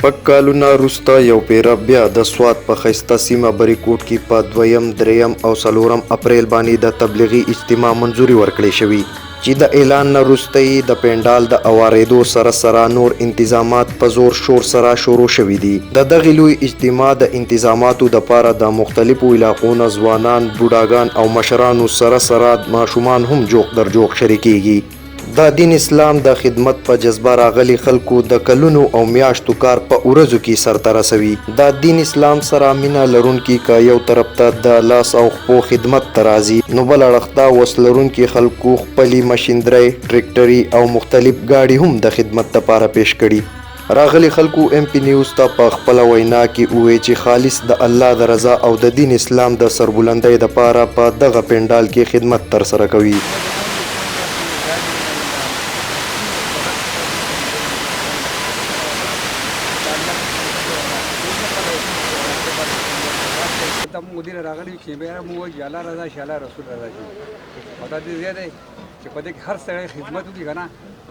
شپږ کالونه وروسته یو پیره بیا د سوات په ښایسته سیمه بریکوټ کې په 2م، 3م او 4م اپریل باندې د تبلیغي اجتماع منظوري ورکړې شوې چې د اعلان نه وروسته د پنډال د اوارېدو سره نور انتظامات په زور شور سره شروع شوي دي. د دغې لوی اجتماع د انتظاماتو دپاره د مختلفو علاقو نه ځوانان، بوډاګان او مشرانو سره ماشومان هم جوق در جوق شریکېږي. د دین اسلام د خدمت په جذبه راغلي خلکو د کلونو او میاشتو کار په ورځو کې سرته رسوي. د دین اسلام سره مینه لرونکي که یو طرف ته د لاس او خپو خدمت ته راځي، نو بل اړخ ته وس لرونکي خلکو خپلې مشیندرۍ، ټریکټري او مختلف ګاډي هم د خدمت دپاره پیش کړي. راغلي خلکو MP نیوز ته په خپله وینا کې وویل چې خالص د الله د رضا او د دین اسلام د سربلندۍ دپاره په دغه پنډال کې خدمت ترسره کوي. مدیر راغلی چې بیا مو وایي الله رضا شي، الله رسول رضا شي. او دا دې زیاده چې په دې کې هر سړی خدمت وکړي که نه،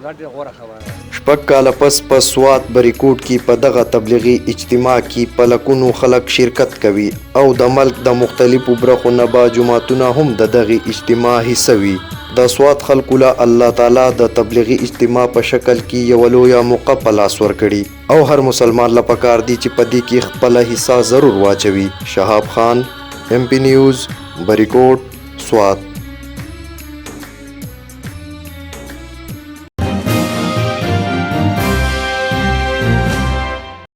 دا ډېره غوره خبره ده. شپږ کاله پس په سوات بریکوټ کې په دغه تبلیغي اجتماع کې په لکونو خلک شرکت کوي او د ملک د مختلفو برخو نه به جوماتونه هم د دغې اجتماع حصه وي. د سوات خلکو له الله تعالی د تبلیغي اجتماع په شکل کې یوه لویه موقع په لاس ورکړي او هر مسلمان له پکار دی چې په دې کې خپله حصه ضرور واچوي. شهاب خان، MP نیوز، بریکوټ، سوات.